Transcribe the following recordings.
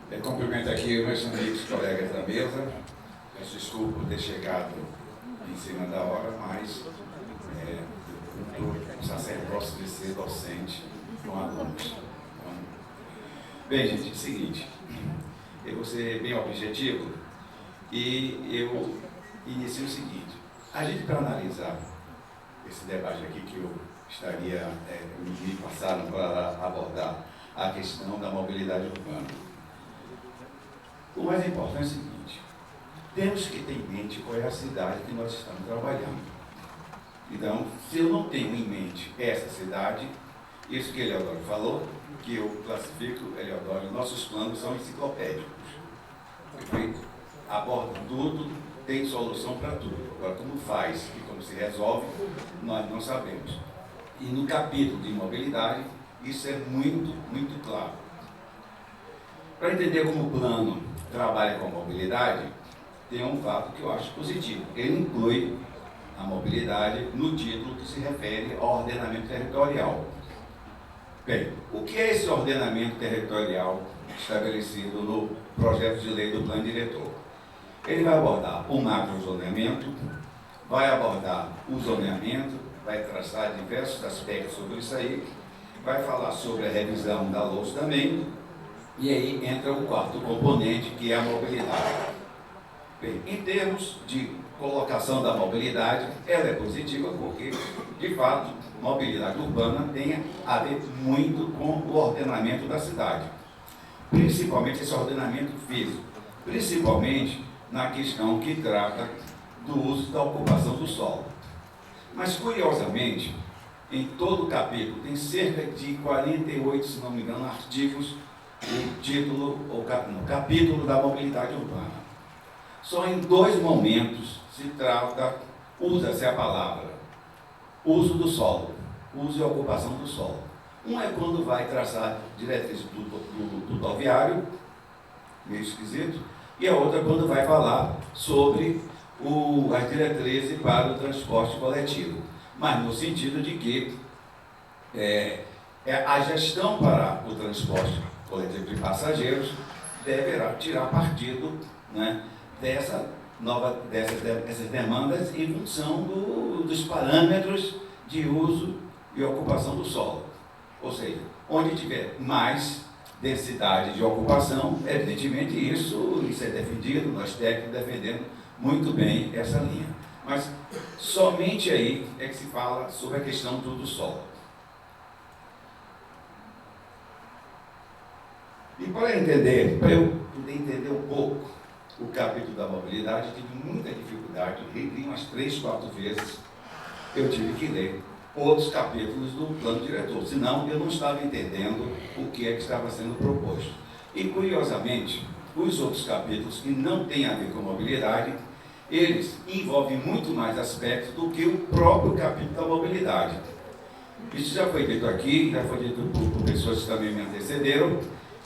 Eu cumprimento aqui meus amigos, colegas da mesa. Peço desculpa por ter chegado em cima da hora, mas o sacerdócio de ser docente com alunos. Bem, gente, é o seguinte, eu vou ser bem objetivo e eu inicio o seguinte. A gente, para analisar esse debate aqui que eu estaria, me passaram para abordar a questão da mobilidade urbana. O mais importante é o seguinte, temos que ter em mente qual é a cidade que nós estamos trabalhando. Então, se eu não tenho em mente essa cidade, isso que Eleodoro falou, que eu classifico, Eleodoro, nossos planos são enciclopédicos. Perfeito? Abordam tudo, tem solução para tudo. Agora, como faz e como se resolve, nós não sabemos. E no capítulo de mobilidade, isso é muito, muito claro. Para entender como o plano trabalha com a mobilidade, tem um fato que eu acho positivo. Ele inclui a mobilidade no título que se refere ao ordenamento territorial. Bem, o que é esse ordenamento territorial estabelecido no projeto de lei do plano diretor? Ele vai abordar o macrozoneamento, vai abordar o zoneamento, vai traçar diversos aspectos sobre isso aí, vai falar sobre a revisão da LOS também, e aí entra o quarto componente, que é a mobilidade. Bem, em termos de colocação da mobilidade, ela é positiva porque, de fato, mobilidade urbana tem a ver muito com o ordenamento da cidade. Principalmente esse ordenamento físico, principalmente na questão que trata do uso da ocupação do solo. Mas, curiosamente, em todo o capítulo, tem cerca de 48, se não me engano, artigos, o título, no capítulo da mobilidade urbana. Só em 2 momentos se trata, usa-se a palavra uso do solo, uso e ocupação do solo. Um é quando vai traçar diretrizes do rodoviário, meio esquisito, e a outra quando vai falar sobre as diretrizes para o transporte coletivo. Mas no sentido de que a gestão para o transporte coletivo de passageiros deverá tirar partido, né, dessas demandas em função dos parâmetros de uso e ocupação do solo. Ou seja, onde tiver mais densidade de ocupação, evidentemente isso é defendido, nós técnicos defendemos muito bem essa linha. Mas somente aí é que se fala sobre a questão do solo. E para eu poder entender um pouco o capítulo da mobilidade, eu tive muita dificuldade, reli umas 3, 4 vezes, eu tive que ler outros capítulos do plano diretor, senão eu não estava entendendo o que é que estava sendo proposto. E, curiosamente, os outros capítulos que não têm a ver com mobilidade, eles envolvem muito mais aspectos do que o próprio capítulo da mobilidade. Isso já foi dito aqui, já foi dito por pessoas que também me antecederam,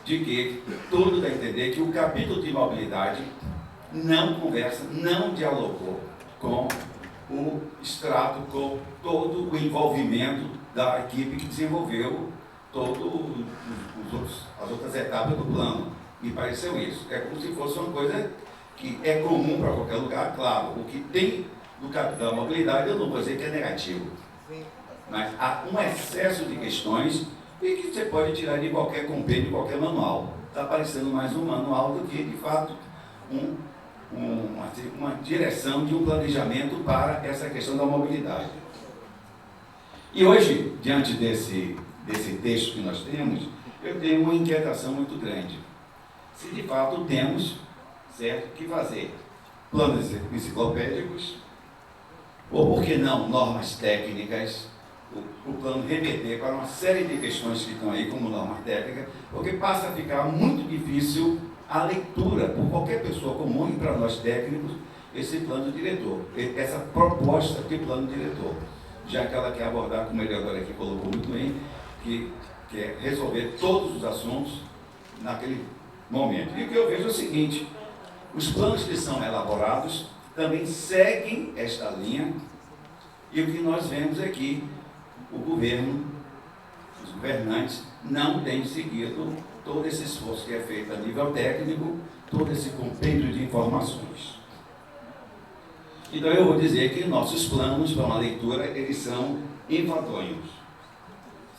de que tudo dá a entender que o capítulo de mobilidade não conversa, não dialogou com o extrato, com todo o envolvimento da equipe que desenvolveu as outras etapas do plano. Me pareceu isso. É como se fosse uma coisa que é comum para qualquer lugar, claro. O que tem no capítulo da mobilidade, eu não vou dizer que é negativo, mas há um excesso de questões e que você pode tirar de qualquer compêndio, de qualquer manual. Está parecendo mais um manual do que, de fato, uma direção de um planejamento para essa questão da mobilidade. E hoje, diante desse texto que nós temos, eu tenho uma inquietação muito grande. Se de fato temos, certo, que fazer planos enciclopédicos, ou por que não normas técnicas, o plano remeter para uma série de questões que estão aí como norma técnica, porque passa a ficar muito difícil a leitura por qualquer pessoa comum e para nós técnicos, esse plano diretor, essa proposta de plano diretor, já que ela quer abordar, como ele agora aqui colocou muito bem, que quer resolver todos os assuntos naquele momento. E o que eu vejo é o seguinte, os planos que são elaborados também seguem esta linha, e o que nós vemos aqui, o governo, os governantes, não têm seguido todo esse esforço que é feito a nível técnico, todo esse compêndio de informações. Então eu vou dizer que nossos planos para uma leitura, eles são enfadonhos,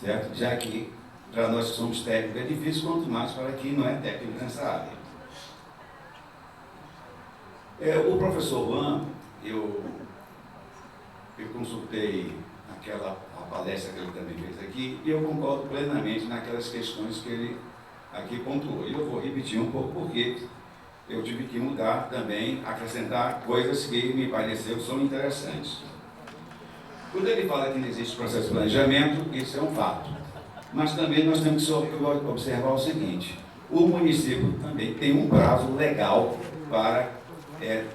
certo? Já que para nós que somos técnicos é difícil, quanto mais para quem não é técnico nessa área. O professor Juan, eu consultei a palestra que ele também fez aqui, e eu concordo plenamente naquelas questões que ele aqui pontuou. E eu vou repetir um pouco porque eu tive que mudar também, acrescentar coisas que me pareceram são interessantes. Quando ele fala que não existe processo de planejamento, isso é um fato. Mas também nós temos que observar o seguinte: o município também tem um prazo legal para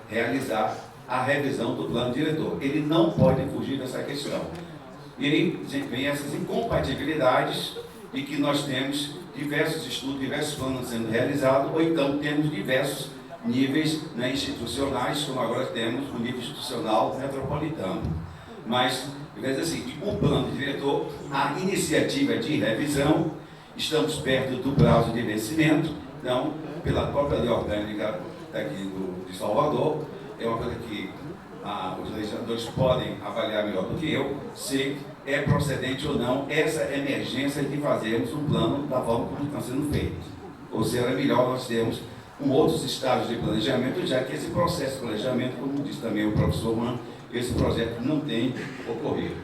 realizar a revisão do plano diretor. Ele não pode fugir dessa questão. E aí vem essas incompatibilidades e que nós temos diversos estudos, diversos planos sendo realizados, ou então temos diversos níveis, né, institucionais, como agora temos o nível institucional metropolitano. Mas, assim, o plano diretor, a iniciativa de revisão, estamos perto do prazo de vencimento, então, pela própria lei orgânica daqui de Salvador, é uma coisa que os legisladores podem avaliar melhor do que eu, se é procedente ou não essa emergência de fazermos um plano da forma como está sendo feito. Ou se era melhor nós termos outros estágios de planejamento, já que esse processo de planejamento, como disse também o professor Juan, esse projeto não tem ocorrido.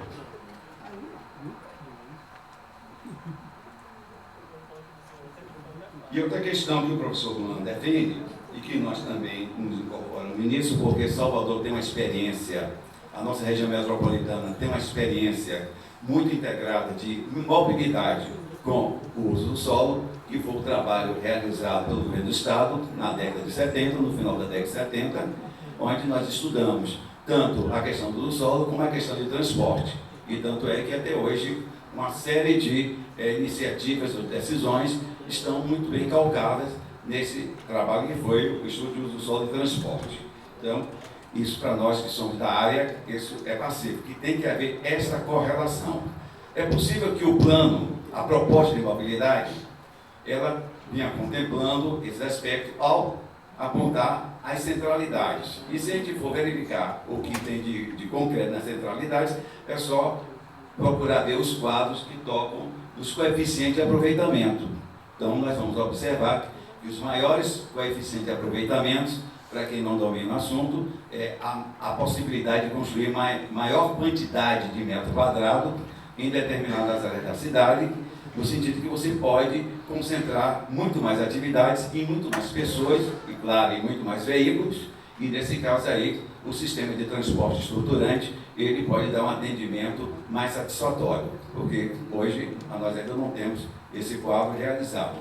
E outra questão que o professor Juan defende, e que nós também nos incorporamos nisso, porque Salvador tem uma experiência, a nossa região metropolitana tem uma experiência muito integrada de mobilidade com o uso do solo, que foi o trabalho realizado pelo governo do Estado na década de 70, no final da década de 70, onde nós estudamos tanto a questão do uso do solo como a questão de transporte. E tanto é que até hoje uma série de iniciativas ou decisões estão muito bem calcadas nesse trabalho que foi o estudo de uso do solo e transporte. Então, isso para nós que somos da área, isso é pacífico, que tem que haver essa correlação. É possível que o plano, a proposta de mobilidade, ela vinha contemplando esse aspecto ao apontar as centralidades. E se a gente for verificar o que tem de concreto nas centralidades, é só procurar ver os quadros que tocam os coeficientes de aproveitamento. Então, nós vamos observar que os maiores coeficientes de aproveitamento, para quem não domina o assunto, é a possibilidade de construir maior quantidade de metro quadrado em determinadas áreas da cidade, no sentido que você pode concentrar muito mais atividades e muito mais pessoas, e claro, e muito mais veículos, e nesse caso aí, o sistema de transporte estruturante, ele pode dar um atendimento mais satisfatório, porque hoje nós ainda não temos esse quadro realizado.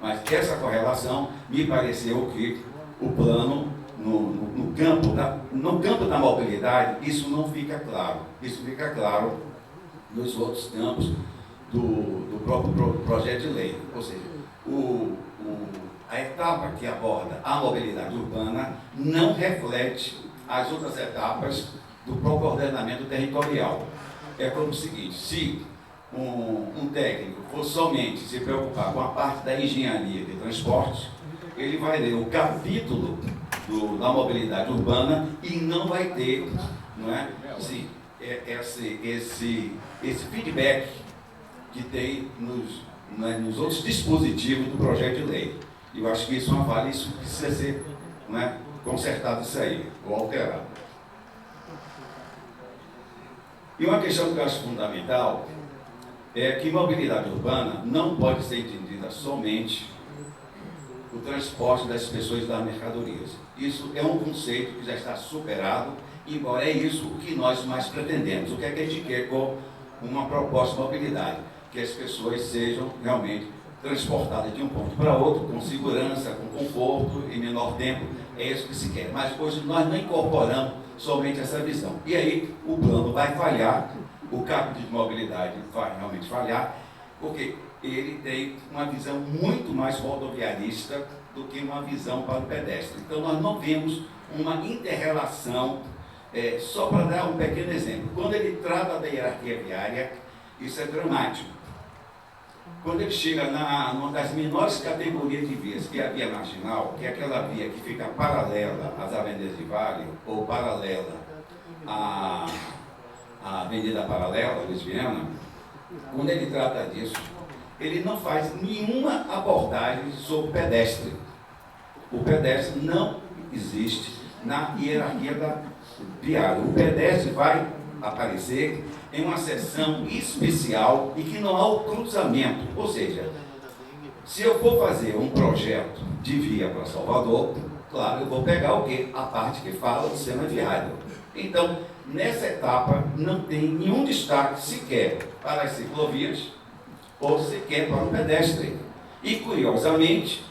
Mas essa correlação me pareceu que o plano, no campo da mobilidade, isso não fica claro. Isso fica claro nos outros campos do próprio projeto de lei. Ou seja, a etapa que aborda a mobilidade urbana não reflete as outras etapas do próprio ordenamento territorial. É como o seguinte: se um técnico for somente se preocupar com a parte da engenharia de transportes, ele vai ler o capítulo da mobilidade urbana e não vai ter, não é, assim, esse feedback que tem nos outros dispositivos do projeto de lei. Eu acho que isso é uma falha, isso precisa ser, não é, consertado isso aí, ou alterado. E uma questão que eu acho fundamental é que mobilidade urbana não pode ser entendida somente o transporte das pessoas e das mercadorias. Isso é um conceito que já está superado, embora é isso o que nós mais pretendemos. O que é que a gente quer com uma proposta de mobilidade? Que as pessoas sejam realmente transportadas de um ponto para outro, com segurança, com conforto, em menor tempo. É isso que se quer. Mas hoje nós não incorporamos somente essa visão. E aí o plano vai falhar, o capítulo de mobilidade vai realmente falhar, porque ele tem uma visão muito mais rodoviarista do que uma visão para o pedestre. Então nós não vemos uma inter-relação, só para dar um pequeno exemplo. Quando ele trata da hierarquia viária, isso é dramático. quando ele chega numa das menores categorias de vias, que é a via marginal, que é aquela via que fica paralela às avenidas de Vale, ou paralela à Avenida Paralela, Luiz Viana, quando ele trata disso, ele não faz nenhuma abordagem sobre o pedestre. O pedestre não existe na hierarquia da viária. O pedestre vai aparecer em uma seção especial e que não há o cruzamento. Ou seja, se eu for fazer um projeto de via para Salvador, claro, eu vou pegar o quê? A parte que fala do sistema viário. Então, nessa etapa, não tem nenhum destaque sequer para as ciclovias ou sequer para o pedestre. E, curiosamente,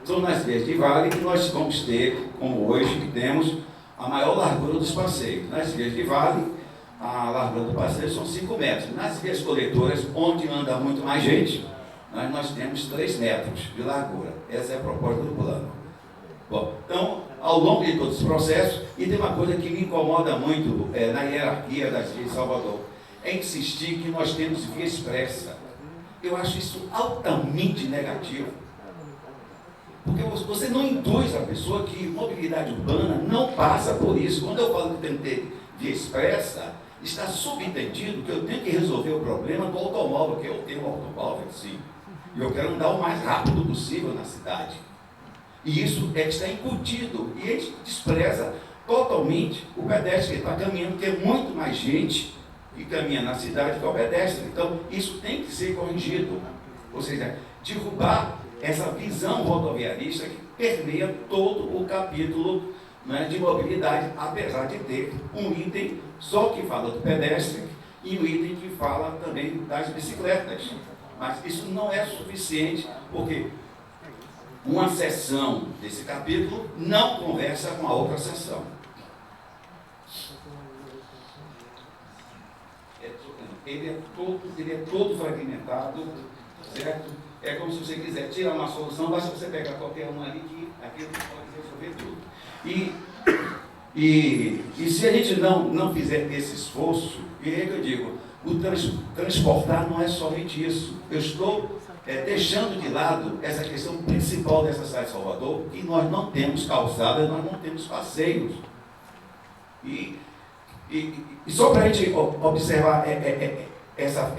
são nas vias de vale que nós vamos ter, como hoje, que temos a maior largura dos passeios. Nas vias de vale, a largura do passeio são 5 metros. Nas vias coletoras, onde anda muito mais gente, nós temos 3 metros de largura. Essa é a proposta do plano. Bom, então, ao longo de todo esse processo, e tem uma coisa que me incomoda muito na hierarquia das vias de Salvador, é insistir que nós temos via expressa. Eu acho isso altamente negativo. Porque você não induz a pessoa que mobilidade urbana não passa por isso. Quando eu falo que tem que ter via expressa, está subentendido que eu tenho que resolver o problema do automóvel, que eu tenho um automóvel, sim. E eu quero andar o mais rápido possível na cidade. E isso é que está incutido. E a gente despreza totalmente o pedestre que está caminhando, porque é muito mais gente que caminha na cidade que é o pedestre. Então, isso tem que ser corrigido. Ou seja, derrubar essa visão rodoviarista que permeia todo o capítulo, né, de mobilidade, apesar de ter um item só que fala do pedestre e um item que fala também das bicicletas. Mas isso não é suficiente, porque uma seção desse capítulo não conversa com a outra seção. Ele é todo fragmentado, certo? É como se você quiser tirar uma solução, basta você pegar qualquer um ali que aquilo pode resolver tudo. E se a gente não fizer esse esforço, e é que eu digo, o transportar não é somente isso. Eu estou deixando de lado essa questão principal dessa cidade de Salvador, que nós não temos calçada, nós não temos passeios. E só para a gente observar essa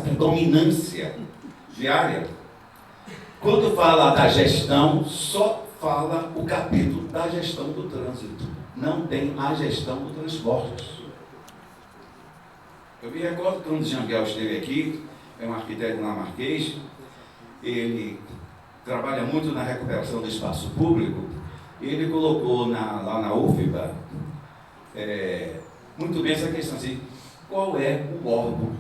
predominância viária, quando fala da gestão, só fala o capítulo da gestão do trânsito, não tem a gestão do transporte. Eu me recordo quando o Jean Guel esteve aqui, é um arquiteto dinamarquês, ele trabalha muito na recuperação do espaço público, e ele colocou lá na UFBA, muito bem essa questão assim, qual é o órgão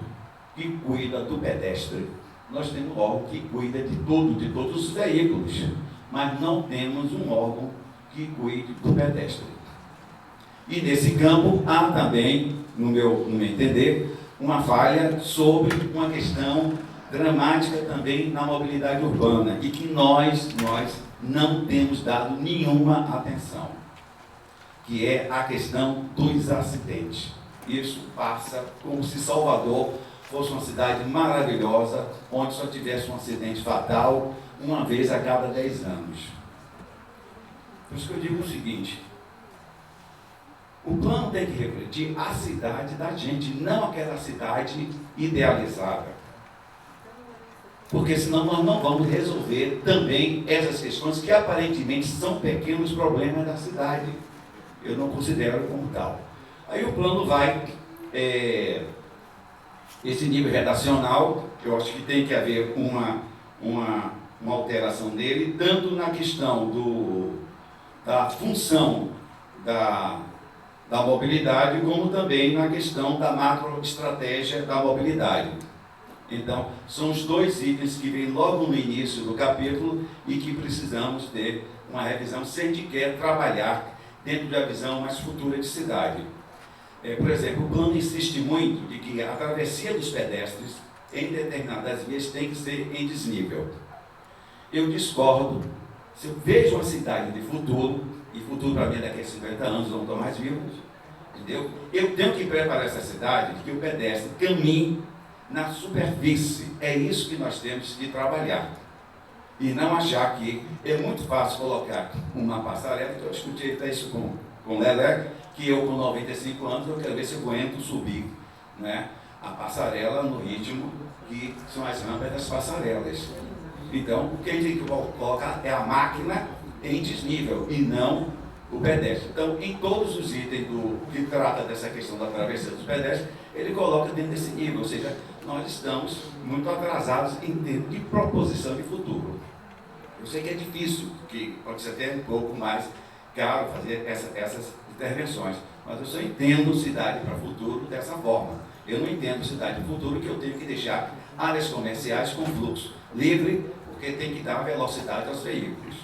que cuida do pedestre? Nós temos um órgão que cuida de todos os veículos, mas não temos um órgão que cuide do pedestre. E nesse campo há também, no meu entender, uma falha sobre uma questão dramática também na mobilidade urbana e que nós não temos dado nenhuma atenção, que é a questão dos acidentes. Isso passa como se Salvador fosse uma cidade maravilhosa, onde só tivesse um acidente fatal uma vez a cada 10 anos. Por isso que eu digo o seguinte, o plano tem que refletir a cidade da gente, não aquela cidade idealizada. Porque senão nós não vamos resolver também essas questões que aparentemente são pequenos problemas da cidade. Eu não considero como tal. Aí o plano vai, esse nível redacional, eu acho que tem que haver uma alteração dele, tanto na questão da função da mobilidade, como também na questão da macroestratégia da mobilidade. Então, são os dois itens que vêm logo no início do capítulo e que precisamos ter uma revisão se a gente quer trabalhar dentro da visão mais futura de cidade. Por exemplo, o plano insiste muito de que a travessia dos pedestres em determinadas vias tem que ser em desnível. Eu discordo. Se eu vejo uma cidade de futuro, e futuro para mim é daqui a 50 anos, não estou mais vivo, entendeu? Eu tenho que preparar essa cidade de que o pedestre caminhe na superfície. É isso que nós temos que trabalhar. E não achar que é muito fácil colocar uma passarela, que eu discuti até isso com o Lelé, que eu com 95 anos, eu quero ver se eu aguento subir, né, a passarela no ritmo que são as rampas das passarelas. Então, o que a gente tem que colocar é a máquina em desnível e não o pedestre. Então, em todos os itens que trata dessa questão da travessia dos pedestres, ele coloca dentro desse nível, ou seja, nós estamos muito atrasados em termos de proposição de futuro. Eu sei que é difícil, porque pode ser até um pouco mais caro fazer essas intervenções, mas eu só entendo cidade para futuro dessa forma. Eu não entendo cidade para futuro que eu tenho que deixar áreas comerciais com fluxo livre, porque tem que dar velocidade aos veículos.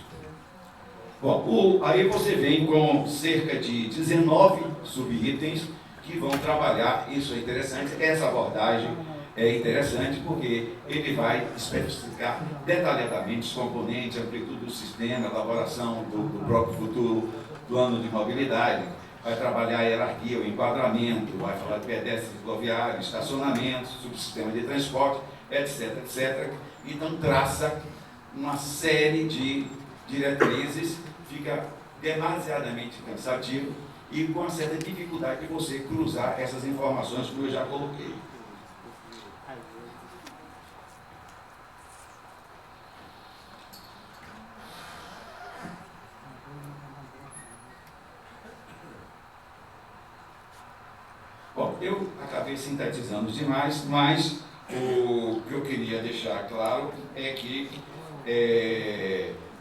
Bom, aí você vem com cerca de 19 subitens que vão trabalhar, isso é interessante, essa abordagem é interessante porque ele vai especificar detalhadamente os componentes, a amplitude do sistema, a elaboração do próprio futuro plano de mobilidade, vai trabalhar a hierarquia, o enquadramento, vai falar de pedestres cicloviários, estacionamentos, subsistema de transporte, etc, etc. Então traça uma série de diretrizes, fica demasiadamente cansativo e com uma certa dificuldade de você cruzar essas informações que eu já coloquei. Bom, eu acabei sintetizando demais, mas o que eu queria deixar claro é que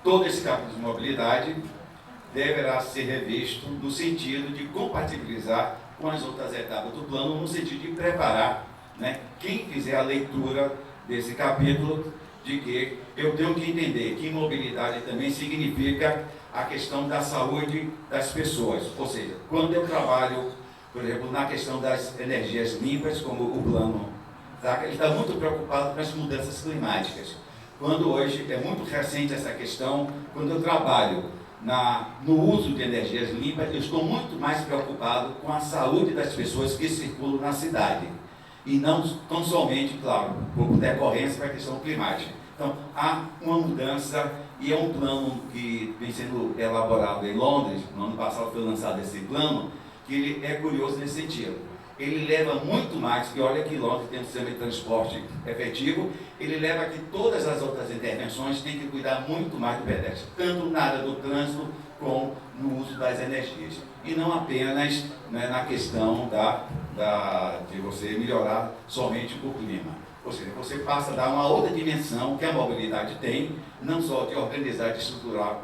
todo esse capítulo de mobilidade deverá ser revisto no sentido de compatibilizar com as outras etapas do plano, no sentido de preparar, né, quem fizer a leitura desse capítulo, de que eu tenho que entender que mobilidade também significa a questão da saúde das pessoas. Ou seja, quando eu trabalho, por exemplo, na questão das energias limpas, como o plano, tá? Ele está muito preocupado com as mudanças climáticas. Quando hoje, é muito recente essa questão, quando eu trabalho no uso de energias limpas, eu estou muito mais preocupado com a saúde das pessoas que circulam na cidade. E não tão somente, claro, por decorrência da questão climática. Então, há uma mudança e é um plano que vem sendo elaborado em Londres. No ano passado foi lançado esse plano, que ele é curioso nesse sentido. Ele leva muito mais, que olha que Londres tem um sistema de transporte efetivo, ele leva que todas as outras intervenções têm que cuidar muito mais do pedestre, tanto na área do trânsito como no uso das energias. E não apenas, né, na questão de você melhorar somente o clima. Ou seja, você passa a dar uma outra dimensão que a mobilidade tem, não só de organizar e estruturar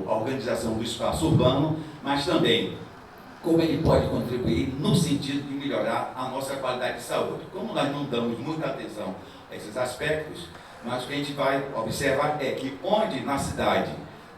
a organização do espaço urbano, mas também como ele pode contribuir no sentido de melhorar a nossa qualidade de saúde. Como nós não damos muita atenção a esses aspectos, mas o que a gente vai observar é que onde na cidade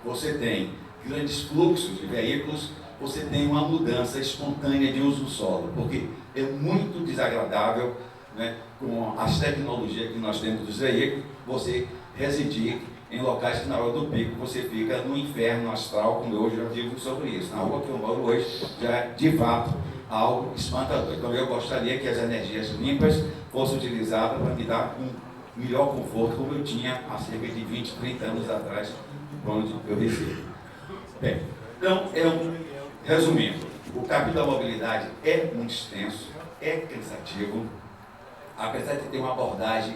você tem grandes fluxos de veículos, você tem uma mudança espontânea de uso do solo, porque é muito desagradável, né, com as tecnologias que nós temos dos veículos, você residir em locais que na hora do pico você fica no inferno astral, como eu hoje já digo sobre isso. Na rua que eu moro hoje já é, de fato, algo espantador. Então eu gostaria que as energias limpas fossem utilizadas para me dar um melhor conforto, como eu tinha há cerca de 20, 30 anos atrás, quando eu recebi. Bem, então, resumindo, o capítulo da mobilidade é muito extenso, é cansativo, apesar de ter uma abordagem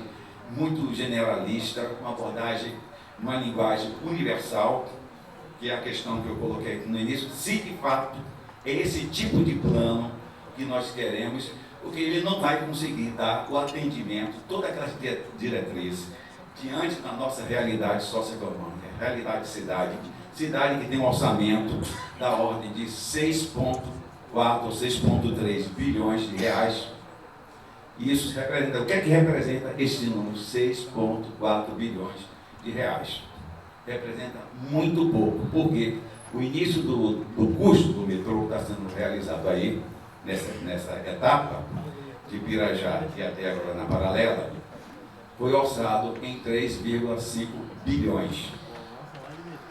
muito generalista, uma abordagem, uma linguagem universal, que é a questão que eu coloquei aqui no início, se de fato é esse tipo de plano que nós queremos, porque ele não vai conseguir dar o atendimento, todas aquelas diretrizes, diante da nossa realidade socioeconômica, realidade de cidade que tem um orçamento da ordem de 6,4 ou 6,3 bilhões de reais. Isso representa, o que é que representa esse número, 6,4 bilhões de reais? Representa muito pouco, porque o início do custo do metrô está sendo realizado aí, nessa etapa, de Pirajá e até agora na paralela, foi orçado em 3,5 bilhões.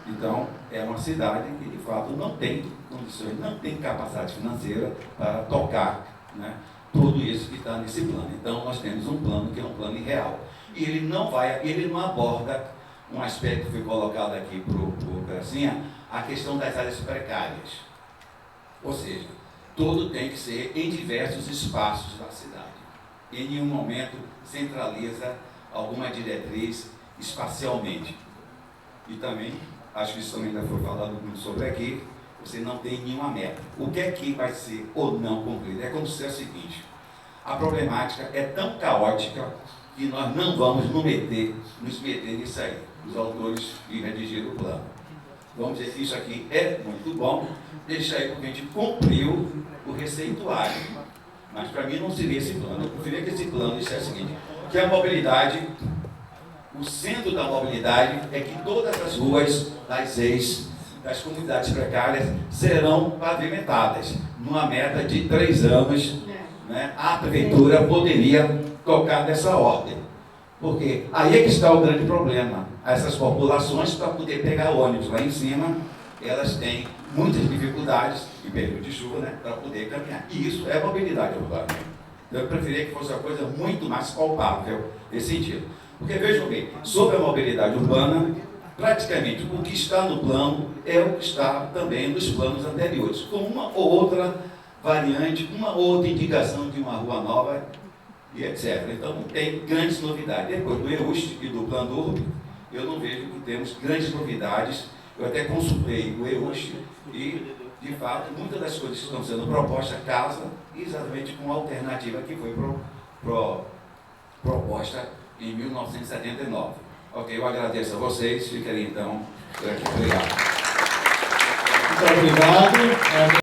Então, é uma cidade que, de fato, não tem condições, não tem capacidade financeira para tocar, né, tudo isso que está nesse plano. Então, nós temos um plano que é um plano irreal. E ele não aborda um aspecto que foi colocado aqui para o Gracinha, a questão das áreas precárias. Ou seja, tudo tem que ser em diversos espaços da cidade. Em nenhum momento centraliza alguma diretriz espacialmente. E também, acho que isso também já foi falado muito sobre aqui, você não tem nenhuma meta. O que é que vai ser ou não concluído? É como se fosse o seguinte: a problemática é tão caótica que nós não vamos nos meter nisso aí, os autores que redigiram o plano. Vamos dizer que isso aqui é muito bom, deixa aí porque a gente cumpriu o receituário. Mas para mim não seria esse plano. Eu preferia que esse plano dissesse o seguinte: que a mobilidade, o centro da mobilidade é que todas as ruas das comunidades precárias serão pavimentadas, numa meta de 3 anos, né? A prefeitura poderia tocar nessa ordem, porque aí é que está o grande problema. Essas populações, para poder pegar ônibus lá em cima, elas têm muitas dificuldades, em período de chuva, né, para poder caminhar. E isso é mobilidade urbana. Então, eu preferia que fosse uma coisa muito mais palpável nesse sentido. Porque, vejam bem, sobre a mobilidade urbana, praticamente o que está no plano é o que está também nos planos anteriores, com uma ou outra variante, uma ou outra indicação de uma rua nova e etc. Então, não tem grandes novidades. Depois do EUST e do Plano Urb, eu não vejo que temos grandes novidades. Eu até consultei o EUST e, de fato, muitas das coisas que estão sendo propostas casam exatamente com a alternativa que foi proposta em 1979. Ok, eu agradeço a vocês. Ficarei, então, por aqui. Obrigado. Muito obrigado.